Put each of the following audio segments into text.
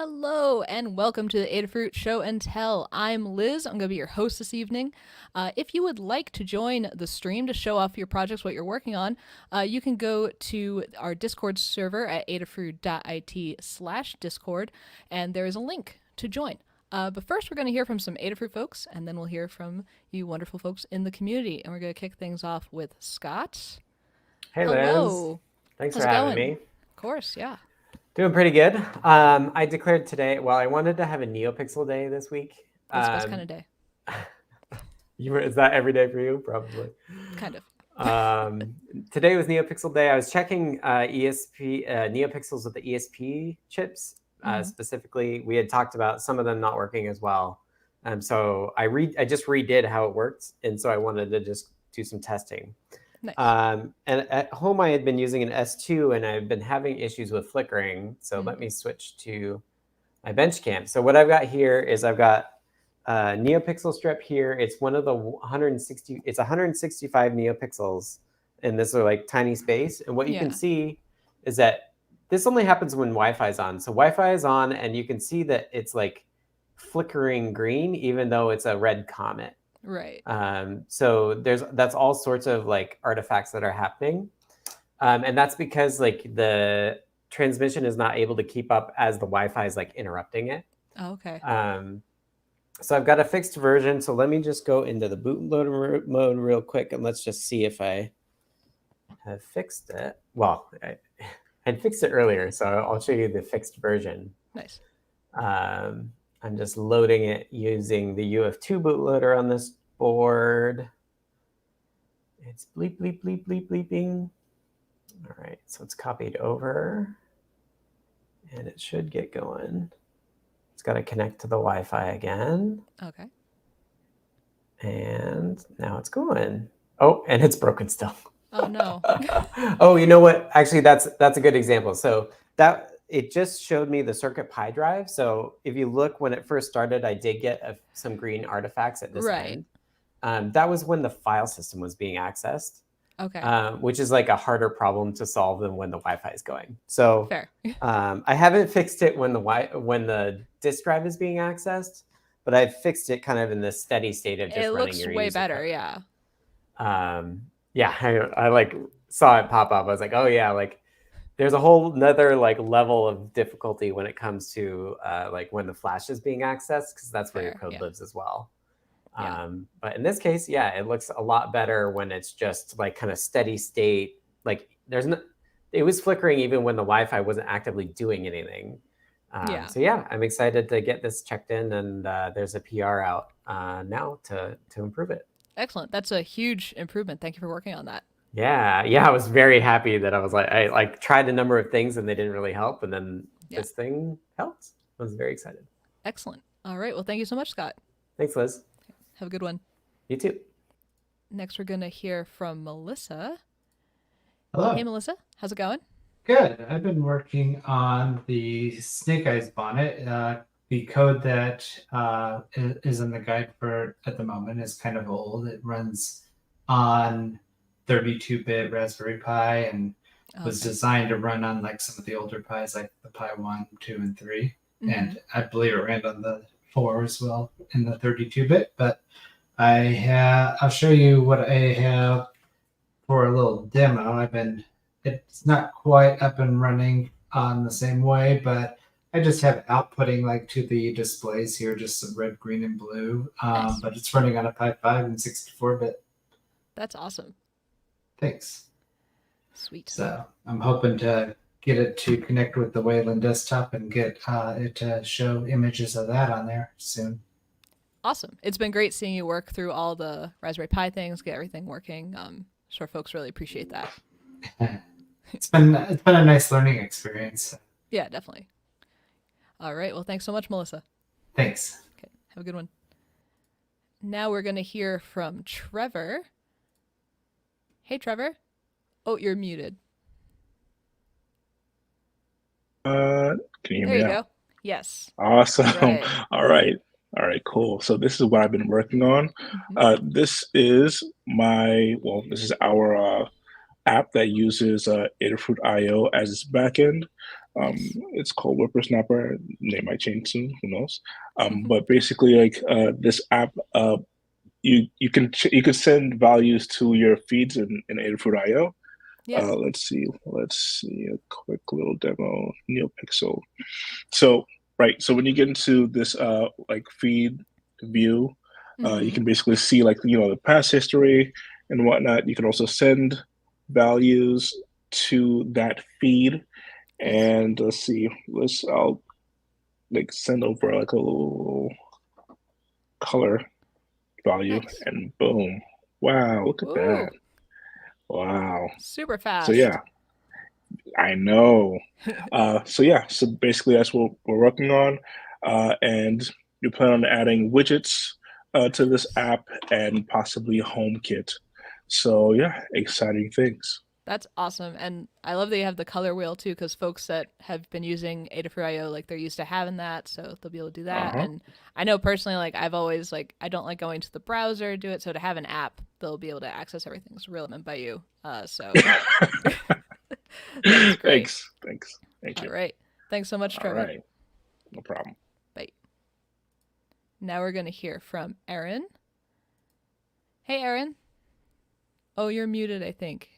Hello and welcome to the Adafruit Show and Tell. I'm Liz. I'm going to be your host this evening. If you would like to join the stream to show off your projects, what you're working on, you can go to our Discord server at adafruit.it/discord, and there is a link to join. But first, we're going to hear from some Adafruit folks, and then we'll hear from you wonderful folks in the community. And we're going to kick things off with Scott. Hey, Liz. Hello. Thanks How's for it having going? me. Of course, yeah. Doing pretty good. I declared today, well, I wanted to have a NeoPixel day this week. That's the best kind of day. Is that every day for you? Probably. Kind of. Today was NeoPixel day. I was checking NeoPixels with the ESP chips. Specifically, we had talked about some of them not working as well. So I just redid how it worked. And so I wanted to just do some testing. Nice. And at home, I had been using an S2, and I've been having issues with flickering. So let me switch to my bench cam. So what I've got here is I've got a NeoPixel strip here. It's one of the 160. It's 165 NeoPixels in this like tiny space. And what you can see is that this only happens when Wi-Fi is on. So Wi-Fi is on, and you can see that it's like flickering green, even though it's a red comet. Right. So that's all sorts of like artifacts that are happening. And that's because like the transmission is not able to keep up as the Wi-Fi is like interrupting it. Oh, okay. So I've got a fixed version. So let me just go into the bootloader mode real quick, and let's just see if I have fixed it. Well, I'd fixed it earlier, so I'll show you the fixed version. Nice. I'm just loading it using the UF2 bootloader on this board. It's bleep, bleep, bleep, bleep, bleeping. All right, so it's copied over, and it should get going. It's got to connect to the Wi-Fi again. Okay. And now it's going. Oh, and it's broken still. Oh, no. Oh, you know what? Actually, that's a good example. So it just showed me the Circuit Pi drive. So if you look, when it first started, I did get some green artifacts at this end. That was when the file system was being accessed. Okay. Which is like a harder problem to solve than when the Wi-Fi is going. So fair. I haven't fixed it when the disk drive is being accessed, but I've fixed it kind of in the steady state of just running your user. It looks way better, yeah. Yeah, I like saw it pop up. I was like, oh yeah, like there's a whole nother like level of difficulty when it comes to like when the flash is being accessed, because that's where your code lives as well. But in this case, yeah, it looks a lot better when it's just like kind of steady state. Like it was flickering even when the Wi-Fi wasn't actively doing anything. So yeah, I'm excited to get this checked in, and there's a PR out now to improve it. Excellent. That's a huge improvement. Thank you for working on that. Yeah, I was very happy that I like tried a number of things and they didn't really help, and then this thing helped. I was very excited. Excellent. All right. Well, thank you so much, Scott. Thanks, Liz. Have a good one. You too. Next, we're going to hear from Melissa. Hello. Hey, Melissa. How's it going? Good. I've been working on the Snake Eyes bonnet. The code that is in the guide for at the moment is kind of old. It runs on 32-bit Raspberry Pi and was designed to run on like some of the older Pis, like the Pi 1, 2, and 3. And I believe it ran on the 4 as well in the 32-bit. But I'll show you what I have for a little demo. It's not quite up and running on the same way, but I just have outputting like to the displays here, just some red, green, and blue. Nice. But it's running on a Pi 5 and 64-bit. That's awesome. Thanks. Sweet. So I'm hoping to get it to connect with the Wayland desktop and get it to show images of that on there soon. Awesome. It's been great seeing you work through all the Raspberry Pi things, get everything working. Sure folks really appreciate that. It's been a nice learning experience. Yeah, definitely. All right. Well, thanks so much, Melissa. Thanks. Okay. Have a good one. Now we're going to hear from Trevor. Hey, Trevor. Oh, you're muted. Can you hear me now? There you go. Yes. Awesome. Right. All right, cool. So this is what I've been working on. This is our app that uses Adafruit IO as its backend. Nice. It's called WipperSnapper. Name might change soon. Who knows? But basically, like this app, you can send values to your feeds in Adafruit IO. Yeah. Let's see a quick little demo. NeoPixel. So right, so when you get into this like feed view, you can basically see like the past history and whatnot. You can also send values to that feed, and let's see, I'll like send over like a little color value, Nice. and boom, wow, look at Ooh. that, wow. Super fast. So yeah, I know. So basically that's what we're working on, and you plan on adding widgets to this app and possibly HomeKit. So yeah, exciting things. That's awesome. And I love that you have the color wheel too, because folks that have been using Adafruit IO, like they're used to having that, so they'll be able to do that. And I know personally, like I've always like I don't like going to the browser to do it, so to have an app, they'll be able to access everything. It's relevant by you. So that's great. Thanks. Thank you. All right. Thanks so much, Trevor. All right. No problem. Bye. Now we're gonna hear from Erin. Hey, Erin. Oh, you're muted, I think.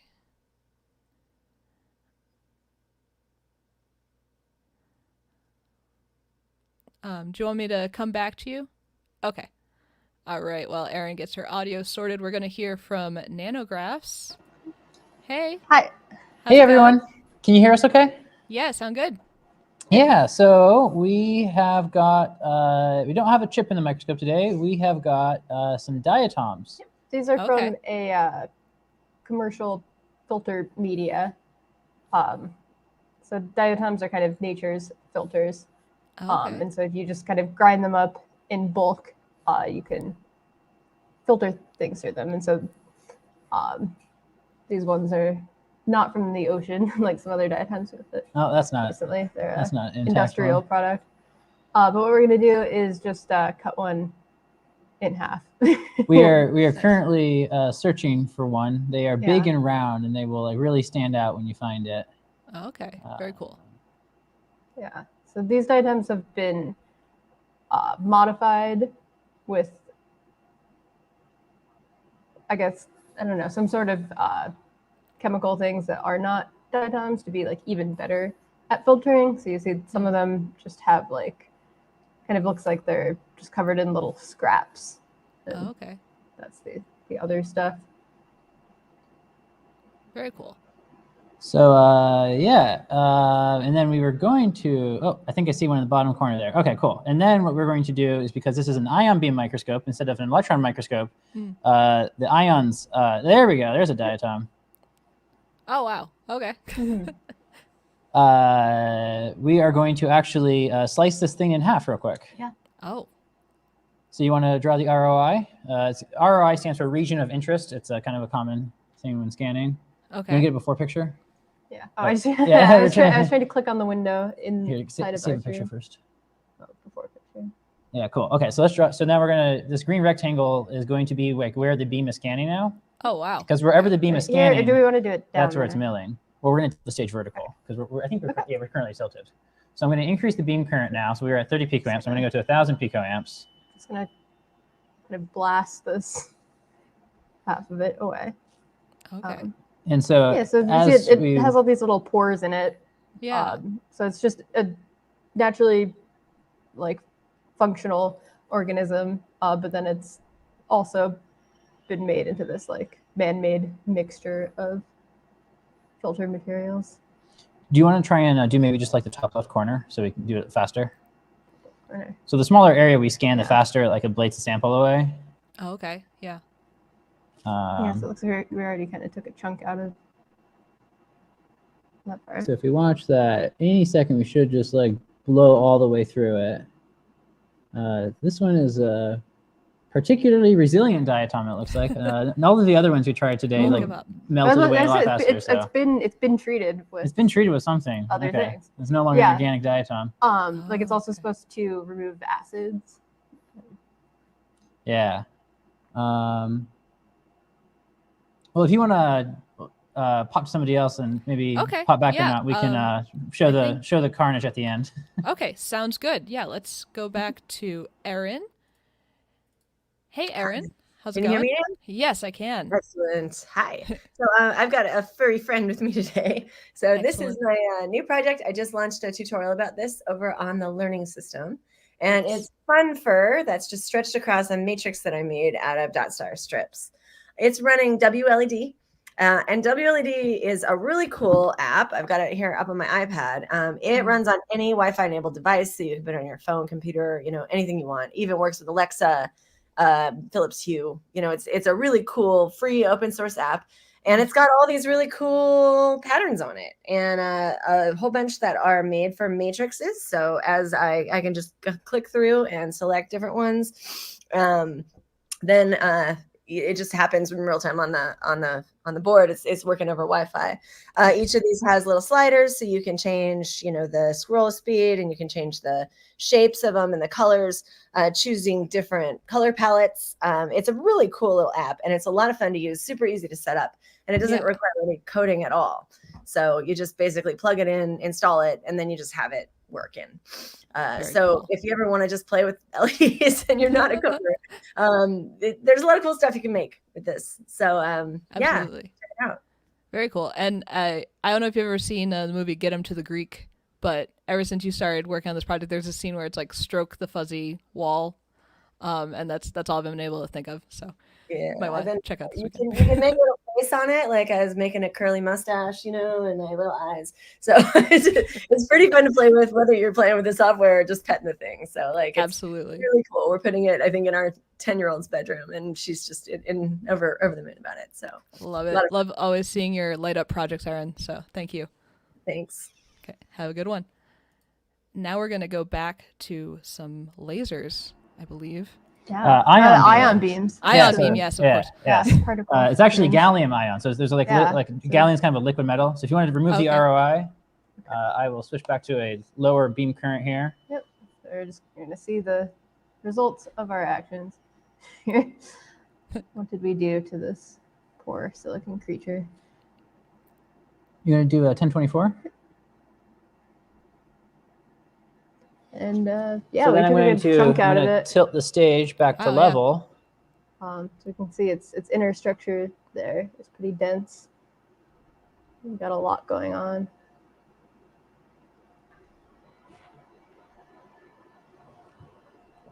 Do you want me to come back to you? Okay. All right. While Erin gets her audio sorted, we're going to hear from nanographs. Hey. Hi. How's Hey, it everyone. going? Can you hear us okay? Yeah, sound good. Yeah, so we have got, we don't have a chip in the microscope today. We have got some diatoms. These are Okay. from a commercial filter media. So diatoms are kind of nature's filters. Okay. And so if you just kind of grind them up in bulk, you can filter things through them. And so these ones are not from the ocean like some other diatoms with it. Oh, that's not, Recently, they're that's not an industrial one. product. But what we're going to do is just cut one in half. We are currently searching for one. They are big Yeah. and round, and they will like really stand out when you find it. Okay. Very cool. Yeah. So these diatoms have been modified with, I guess, I don't know, some sort of chemical things that are not diatoms to be like even better at filtering. So you see some of them just have like, kind of looks like they're just covered in little scraps. Oh, okay. That's the other stuff. Very cool. So and then we were going to, oh, I think I see one in the bottom corner there. Okay, cool. And then what we're going to do is, because this is an ion beam microscope instead of an electron microscope, the ions, there we go, there's a diatom. Oh, wow. Okay. We are going to actually slice this thing in half real quick. Yeah. Oh. So you want to draw the ROI? ROI stands for region of interest. It's a kind of a common thing when scanning. Okay. Can we get a before picture? Yeah. Oh, I, just, Yeah, I was trying to click on the window inside of save our a picture first. Oh, before picture. Yeah, cool. Okay, so let's draw. So now we're gonna, this green rectangle is going to be like where the beam is scanning now. Oh, wow. Because wherever the beam is Here, scanning, do we want to do it down that's where it's there? milling. Well, we're gonna take the stage vertical because I think we're currently tilted. So I'm gonna increase the beam current now. So we were at 30 picoamps. I'm gonna go to 1,000 picoamps. Just gonna kind of blast half of it away. Okay. And so yeah, so you see it has all these little pores in it. Yeah. So it's just a naturally like functional organism, but then it's also been made into this like man-made mixture of filter materials. do you want to try and do maybe just like the top left corner so we can do it faster? Okay. So the smaller area we scan, the faster like it ablates the sample away. Oh, okay. Yeah. Yeah, so it looks like we already kind of took a chunk out of that part. So if we watch that, any second we should just like blow all the way through it. This one is a particularly resilient diatom, it looks like. And all of the other ones we tried today like melted away a lot faster. It's been treated with. It's been treated with something. Other things. It's no longer an organic diatom. Like it's also supposed to remove the acids. Yeah. Well, if you want to, pop to somebody else and maybe Okay, pop back yeah, or not. We can show the carnage at the end. Okay, sounds good. Yeah, let's go back to Erin. Hey, Erin. How's it Can you going? hear me now? Yes, I can. Excellent. Hi. So I've got a furry friend with me today. So this is my new project. I just launched a tutorial about this over on the learning system. And it's fun fur that's just stretched across a matrix that I made out of dot star strips. It's running WLED. And WLED is a really cool app. I've got it here up on my iPad. It runs on any Wi-Fi enabled device. So you can put it on your phone, computer, anything you want. Even works with Alexa, Philips Hue. It's a really cool free open source app, and it's got all these really cool patterns on it, and a whole bunch that are made for matrices. So as I can just click through and select different ones, then it just happens in real time on the board. It's working over Wi-Fi. Each of these has little sliders, so you can change, the scroll speed, and you can change the shapes of them and the colors, choosing different color palettes. It's a really cool little app, and it's a lot of fun to use, super easy to set up, and it doesn't require any coding at all. So you just basically plug it in, install it, and then you just have it working. So if you ever want to just play with LEDs and you're not a coder, there's a lot of cool stuff you can make with this. So yeah, check it out. Very cool. And I don't know if you've ever seen the movie Get 'Em to the Greek, but ever since you started working on this project, there's a scene where it's like stroke the fuzzy wall, and that's all I've been able to think of. So yeah, might want to check out this you can make a little face on it, like I was making a curly mustache, and my little eyes. So it's pretty fun to play with, whether you're playing with the software or just petting the thing. So it's absolutely really cool. We're putting it, I think, in our 10-year-old's bedroom, and she's just in over the moon about it. So love it. Love always seeing your light up projects, Erin. So thank you. Thanks. Okay, have a good one. Now we're gonna go back to some lasers, I believe. Yeah. Ion beams. Ion beam, yes, of course. Yeah. It's actually gallium ion. So there's gallium is kind of a liquid metal. So if you wanted to remove the ROI, I will switch back to a lower beam current here. Yep. So we're just going to see the results of our actions. What did we do to this poor silicon creature? You're going to do a 1024? And so we then I'm took a going good chunk out of it. Tilt the stage back to level. So you can see its inner structure there. It's pretty dense. We've got a lot going on.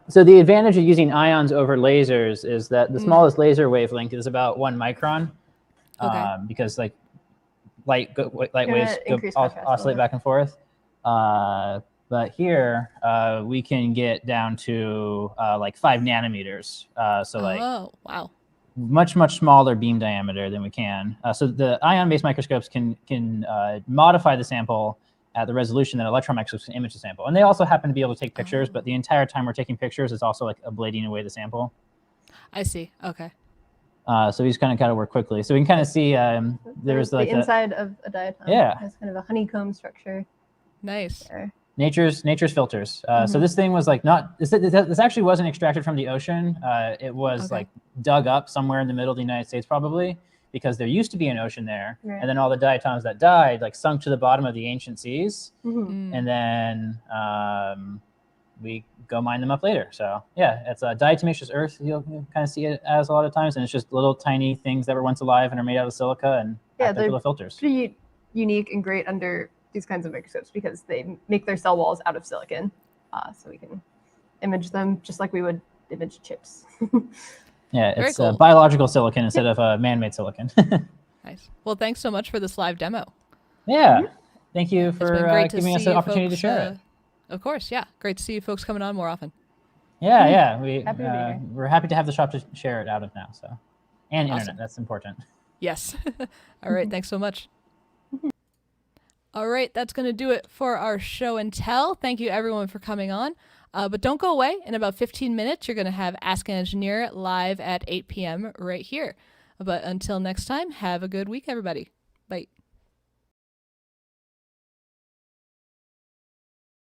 So the advantage of using ions over lasers is that the smallest laser wavelength is about 1 micron, because like light waves oscillate back and forth. But here we can get down to like 5 nanometers. So much smaller beam diameter than we can. So the ion-based microscopes can modify the sample at the resolution that electron microscopes can image the sample. And they also happen to be able to take pictures, but the entire time we're taking pictures is also like ablating away the sample. I see. Okay. So we just kind of got to work quickly. So we can kind of see there's like the inside of a diatom. Yeah. It's kind of a honeycomb structure. Nice. There. Nature's filters. So this thing was like this actually wasn't extracted from the ocean. It was like dug up somewhere in the middle of the United States probably, because there used to be an ocean there, and then all the diatoms that died like sunk to the bottom of the ancient seas, and then we go mine them up later. So yeah, it's a diatomaceous earth. You'll kind of see it as a lot of times, and it's just little tiny things that were once alive and are made out of silica and act like little filters. Pretty unique and great under these kinds of microscopes because they make their cell walls out of silicon, so we can image them just like we would image chips. Yeah, it's cool. Biological silicon instead of man-made silicon. Nice. Well, thanks so much for this live demo. Yeah, thank you for giving us the opportunity to share it. Of course, yeah. Great to see you folks coming on more often. Yeah, we're happy to have the shop to share it out of now. So, and internet, that's important. Yes. All right, thanks so much. All right, that's going to do it for our show and tell. Thank you, everyone, for coming on. But don't go away. In about 15 minutes, you're going to have Ask an Engineer live at 8 p.m. right here. But until next time, have a good week, everybody. Bye.